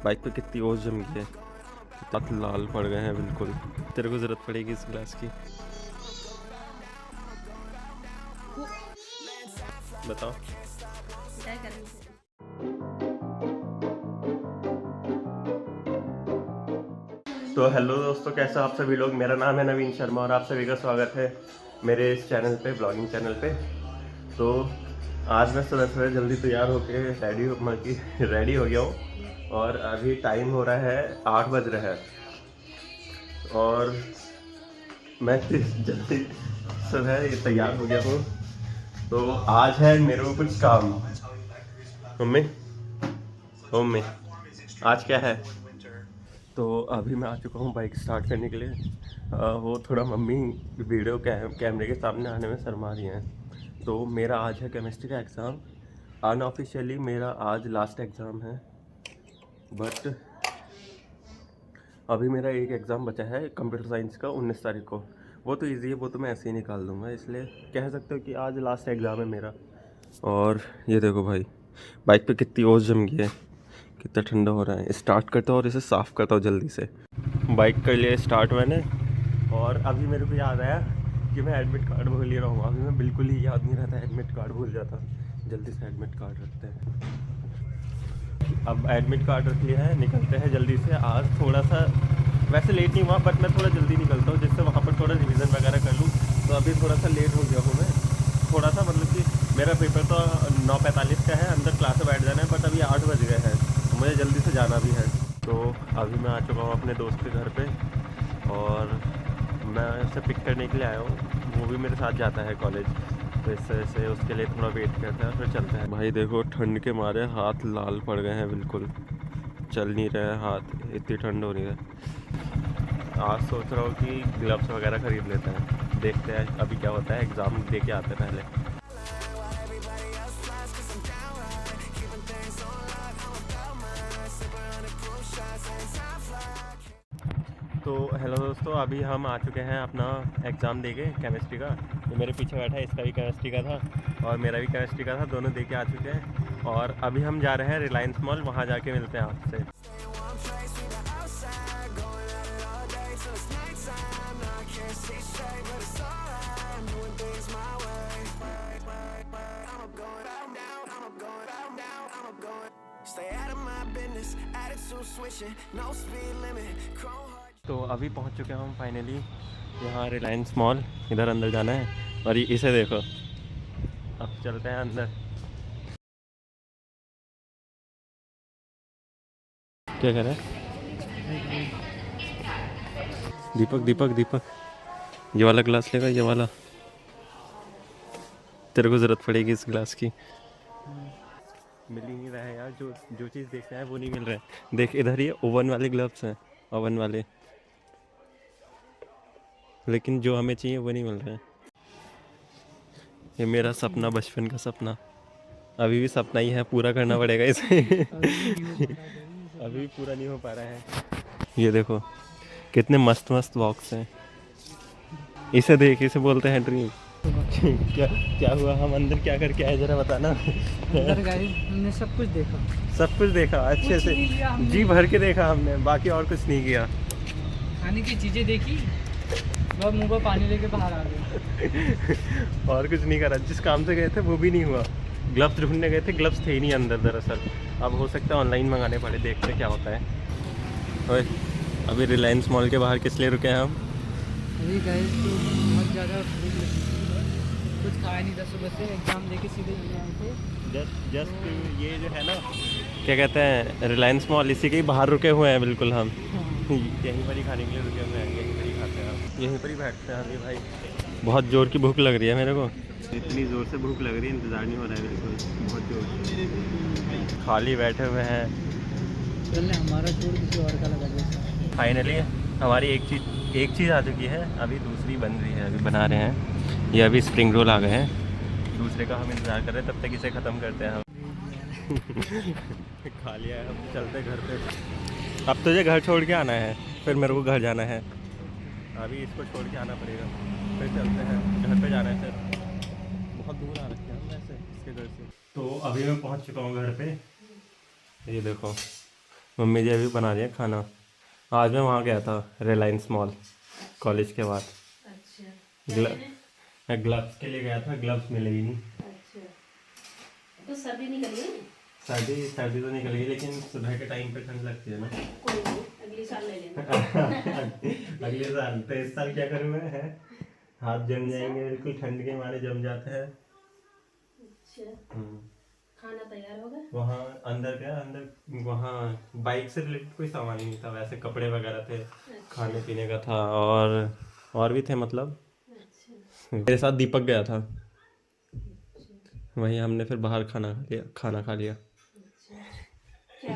Bike पे कितनी ओस जम गई है, दांत लाल पड़ गए हैं बिल्कुल। तेरे को ज़रूरत पड़ेगी इस गिलास की। बताओ। क्या करेंगे? तो हेलो दोस्तों, कैसे हो आप सभी लोग। मेरा नाम है नवीन शर्मा और आप सभी का स्वागत है मेरे इस चैनल पे, ब्लॉगिंग चैनल पे। तो आज मैं सुबह सुबह जल्दी तैयार होके रेडी हो गया हूँ और अभी टाइम हो रहा है 8 बज रहे हैं और मैं जल्दी सुबह ये तैयार हो गया हूँ। तो आज है मेरे को कुछ काम। मम्मी, मम्मी, आज क्या है? तो अभी मैं आ चुका हूँ बाइक स्टार्ट करने के लिए। वो थोड़ा मम्मी वीडियो कैमरे के सामने आने में शर्मा रही हैं। तो मेरा आज है केमिस्ट्री का एग्ज़ाम। अनऑफिशियली मेरा आज लास्ट एग्ज़ाम है, बट अभी मेरा एक एग्ज़ाम बचा है कंप्यूटर साइंस का 19 तारीख को। वो तो इजी है, वो तो मैं ऐसे ही निकाल दूँगा, इसलिए कह सकते हो कि आज लास्ट एग्ज़ाम है मेरा। और ये देखो भाई, बाइक पे कितनी ओस जम गई है, कितना ठंडा हो रहा है। स्टार्ट करता हूँ और इसे साफ़ करता हूँ जल्दी से। बाइक कर लिया स्टार्ट मैंने, और अभी मेरे को याद आया कि मैं एडमिट कार्ड भूल ही रहा हूँ। अभी मैं बिल्कुल ही याद नहीं रहता, एडमिट कार्ड भूल जाता। जल्दी से एडमिट कार्ड रखते हैं। अब एडमिट कार्ड रख लिया है, निकलते हैं जल्दी से। आज थोड़ा सा वैसे लेट नहीं हुआ, बट मैं थोड़ा जल्दी निकलता हूँ जिससे वहाँ पर थोड़ा रिवीजन वगैरह कर लूँ। तो अभी थोड़ा सा लेट हो गया हूँ मैं, थोड़ा सा, मतलब कि मेरा पेपर तो 9:45 का है, अंदर क्लास में बैठ जाना है, बट अभी 8 बज गए हैं, मुझे जल्दी से जाना भी है। तो अभी मैं आ चुका हूँ अपने दोस्त के घर पे और मैं उसे पिक करने के लिए आया हूँ। वो भी मेरे साथ जाता है कॉलेज, तो इस वजह से उसके लिए थोड़ा वेट करते हैं, फिर चलते हैं। भाई देखो, ठंड के मारे हाथ लाल पड़ गए हैं बिल्कुल, चल नहीं रहे हाथ, इतनी ठंड हो रही है। आज सोच रहा हूँ कि ग्लव्स वगैरह ख़रीद लेते हैं, देखते हैं अभी क्या होता है। एग्ज़ाम दे के आते हैं पहले। तो हेलो दोस्तों, अभी हम आ चुके हैं अपना एग्ज़ाम देके केमिस्ट्री का। तो मेरे पीछे बैठा है, इसका भी केमिस्ट्री का था और मेरा भी केमिस्ट्री का था, दोनों देके आ चुके हैं। और अभी हम जा रहे हैं रिलायंस मॉल, वहाँ जाके मिलते हैं आपसे। तो अभी पहुंच चुके हैं हम फाइनली यहाँ रिलायंस मॉल। इधर अंदर जाना है और इसे देखो। अब चलते हैं अंदर। क्या कह रहे हैं? दीपक दीपक दीपक, ये वाला ग्लास लेगा, ये वाला। तेरे को ज़रूरत पड़ेगी इस ग्लास की। मिल ही नहीं रहा है यार, जो जो चीज़ देखना है वो नहीं मिल रहा है। देख इधर, ये ओवन वाले ग्लव्स हैं, ओवन वाले, लेकिन जो हमें चाहिए वो नहीं मिल रहा है। ये मेरा सपना, बचपन का सपना, अभी भी सपना ही है, पूरा करना पड़ेगा इसे। अभी भी पूरा नहीं हो पा रहा है। ये देखो कितने मस्त मस्त बॉक्स हैं, इसे देख, इसे बोलते हैं ड्रीम। क्या क्या हुआ, हम अंदर क्या करके आए जरा बताना। अंदर गए, हमने सब कुछ देखा। सब कुछ देखा अच्छे से, जी भर के देखा हमने, बाकी और कुछ नहीं किया। खाने की चीजें देखी, बस मुंह पर पानी लेके बाहर आ गए। और कुछ नहीं करा, जिस काम से गए थे वो भी नहीं हुआ। ग्लव्स ढूंढने गए थे, ग्लव्स थे ही नहीं अंदर दरअसल। अब हो सकता है ऑनलाइन मंगाने पड़े, देखते हैं क्या होता है। ओए, अभी रिलायंस मॉल के बाहर किस लिए रुके हैं हम? अभी गए तो बहुत ज़्यादा भूख लगी थी। कुछ खाया नहीं था, सुबह से एग्जाम देके सीधे यहाँ आए थे। जस्ट ये जो है ना, क्या कहते हैं, रिलायंस मॉल, इसी के ही बाहर रुके हुए हैं बिल्कुल हम। यहीं पर ही खाने के लिए रुके हुए हैं, यहीं पर ही खाते हैं हम, यहीं पर ही बैठते हैं अभी। भाई बहुत ज़ोर की भूख लग रही है मेरे को, इतनी ज़ोर से भूख लग रही है, इंतज़ार नहीं हो रहा है बिल्कुल, बहुत ज़ोर। खाली बैठे हुए हैं। चलने हमारा छोड़ किसी और का लगा दिया। फाइनली हमारी एक चीज़ आ चुकी है, अभी दूसरी बन रही है, अभी बना रहे हैं। ये अभी स्प्रिंग रोल आ गए हैं, दूसरे का हम इंतज़ार कर रहे हैं, तब तक इसे ख़त्म करते हैं हम। खा लिया है, हम चलते हैं घर पे। अब तुझे घर छोड़ के आना है, फिर मेरे को घर जाना है। अभी इसको छोड़ के आना पड़ेगा, फिर चलते हैं घर पे जाना है। फिर बहुत दूर आ रखे हैं हम वैसे इसके घर से। तो अभी मैं पहुंच चुका हूं घर पे। ये देखो, मम्मी जी अभी बना रही है खाना। आज मैं वहाँ गया था रिलायंस मॉल कॉलेज के बाद। अच्छा ग्लव्स के लिए गया था, ग्लव्स मिले ही नहीं। अच्छा तो सर्दी निकल गई। सर्दी सर्दी तो निकल गई, लेकिन सुबह के टाइम पे ठंड लगती है ना। कोई नहीं, अगली साल ले लेना। अगले साल तो इस साल क्या करूँ मैं है, हाथ जम जाएंगे बिल्कुल, ठंड के मारे जम जाते हैं। अच्छा खाना तैयार हो गया। वहाँ अंदर गया, अंदर वहाँ बाइक से रिलेटेड कोई सामान ही नहीं था, वैसे कपड़े वगैरह थे, खाने पीने का था, और भी थे मतलब। अच्छा मेरे साथ दीपक गया था, वहीं हमने फिर बाहर खाना खा लिया क्या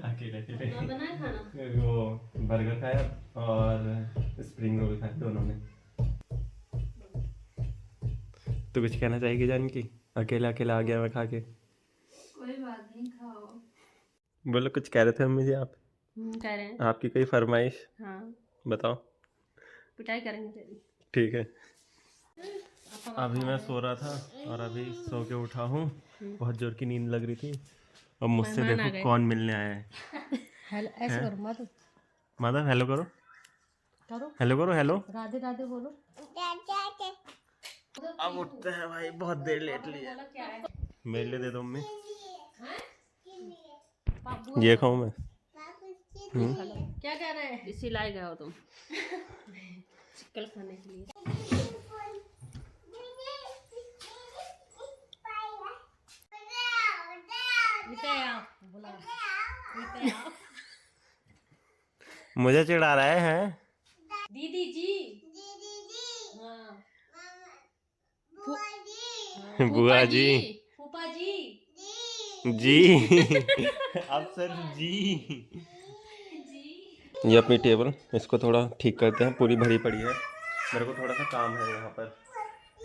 अकेले अकेले। ना बनाया खाना। वो बर्गर खाया और स्प्रिंग रोल खाया दोनों ने। तो कुछ कहना चाहेगी जानकी? अकेला अकेला आ गया मैं खा के। कोई बात नहीं, खाओ। बोलो, कुछ कह रहे थे मम्मी जी आप? कह रहे हैं। आपकी कोई फरमाइश हाँ बताओ। पिटाई करेंगे तेरी। ठीक है। अभी मैं सो रहा था और अभी सो के उठा हूँ, बहुत जोर की नींद लग रही थी। अब मुझसे मेहमान आ देखो गए। कौन मिलने आया है। हेलो ऐसे करो मत माधव हेलो करो, करो। हेलो करो, हेलो। राधे राधे बोलो। अब उठते हैं भाई, बहुत देर लेट लिया। मेरे लिए दे दो मम्मी, ये खाऊं मैं? क्या कह रहे हैं? इसी लायक हो तुम चिकन खाने के लिए। मुझे चिढ़ा रहे हैं दीदी जी। हाँ बुआ जी। फूफा जी। जी अब सर जी। ये अपनी टेबल, इसको थोड़ा ठीक करते हैं, पूरी भरी पड़ी है। मेरे को थोड़ा सा काम है यहाँ पर।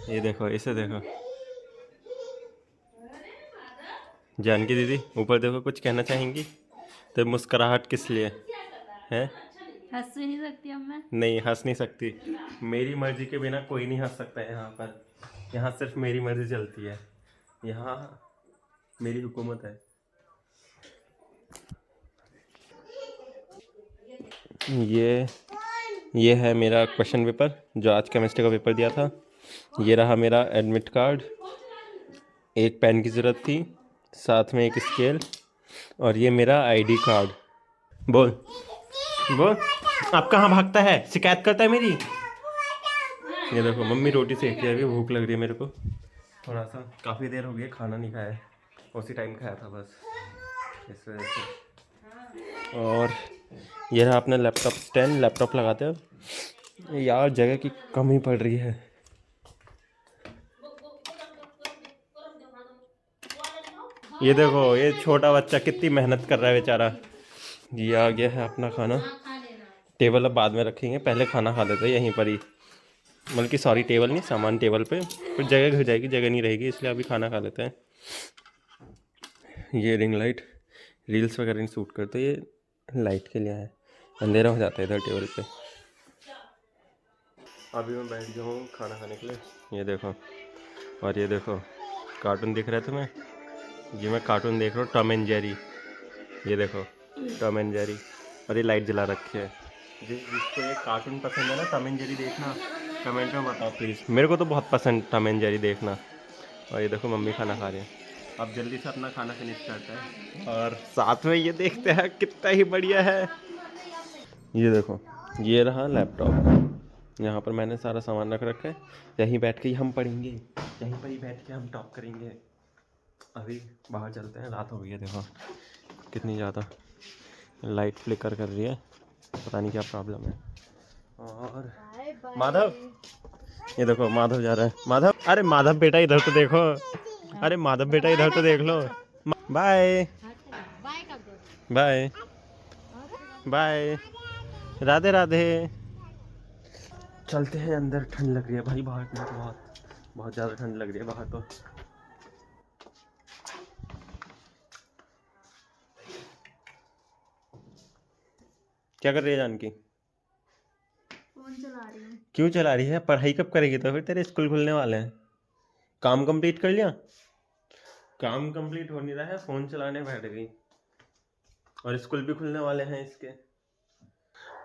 ये देखो, इसे देखो। जानकी दीदी ऊपर देखो, कुछ कहना चाहेंगी? तो मुस्कुराहट किस लिए है? हंस भी नहीं सकती अब मैं। नहीं हंस नहीं सकती, मेरी मर्जी के बिना कोई नहीं हंस सकता है यहाँ पर। यहाँ सिर्फ मेरी मर्जी चलती है, यहाँ मेरी हुकूमत है। ये है मेरा क्वेश्चन पेपर, जो आज केमिस्ट्री का पेपर दिया था। ये रहा मेरा एडमिट कार्ड, एक पेन की ज़रूरत थी, साथ में एक स्केल, और ये मेरा आईडी कार्ड। बोल बोल, आप कहाँ भागता है, शिकायत करता है मेरी? ये देखो मम्मी रोटी सेक रही है, अभी भूख लग रही है मेरे को थोड़ा सा, काफ़ी देर हो गई खाना नहीं खाया है, उसी टाइम खाया था बस, इस वजह से। और ये रहा अपना लैपटॉप स्टैंड, लैपटॉप लगाते हैं यार, जगह की कमी पड़ रही है। ये देखो, ये छोटा बच्चा कितनी मेहनत कर रहा है बेचारा। ये आ गया है अपना खाना, टेबल अब बाद में रखेंगे, पहले खाना खा लेते हैं यहीं पर ही, बल्कि सॉरी टेबल नहीं, सामान टेबल पे, फिर जगह घिर जाएगी, जगह नहीं रहेगी, इसलिए अभी खाना खा लेते हैं। ये रिंग लाइट रील्स वगैरह नहीं शूट करते, ये लाइट के लिए है, अंधेरा हो जाता है इधर टेबल पे। अभी मैं बैठ गया हूँ खाना खाने के लिए, ये देखो, और ये देखो कार्टून दिख रहा है तुम्हें? ये मैं कार्टून देख रहा हूँ, टॉम एंड जेरी। ये देखो टॉम एंड जेरी, और ये लाइट जला रखी है। जिसको ये कार्टून पसंद है ना, टॉम एंड जेरी देखना, कमेंट में बताओ प्लीज़। मेरे को तो बहुत पसंद टॉम एंड जेरी देखना। और ये देखो मम्मी खाना खा रही है, अब जल्दी से अपना खाना फिनिश करते हैं और साथ में ये देखते हैं कितना ही बढ़िया है। ये देखो, ये रहा लैपटॉप, यहाँ पर मैंने सारा सामान रख रखा है, यहीं बैठ के ही हम पढ़ेंगे, यहीं पर ही बैठ के हम टॉप करेंगे। अभी बाहर चलते हैं, रात हो गई है, देखो कितनी ज़्यादा लाइट फ्लिकर कर रही है, पता नहीं क्या प्रॉब्लम है। और माधव, ये देखो माधव जा रहा है, माधव, अरे माधव बेटा इधर तो देखो, अरे माधव बेटा इधर तो देख लो। Bye bye bye, Radhe Radhe. चलते हैं अंदर, ठंड लग रही है भाई बाहर में, बहुत बहुत ज़्यादा ठंड लग रही है बाहर तो। क्या कर रही है जानकी? फोन चला रही हूँ। क्यों चला रही है? पढ़ाई कब करेगी? तो फिर तेरे स्कूल खुलने वाले हैं। काम कंप्लीट कर लिया? काम कंप्लीट हो नहीं रहा है, फ़ोन चलाने बैठ गई। और स्कूल भी खुलने वाले हैं इसके।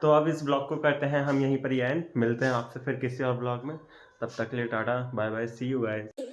तो अब इस ब्लॉग को करते हैं हम यहीं पर ही एंड। मिलते हैं आपसे फिर किसी और ब्लॉग में, तब तक के लिए tata bye bye, see you guys.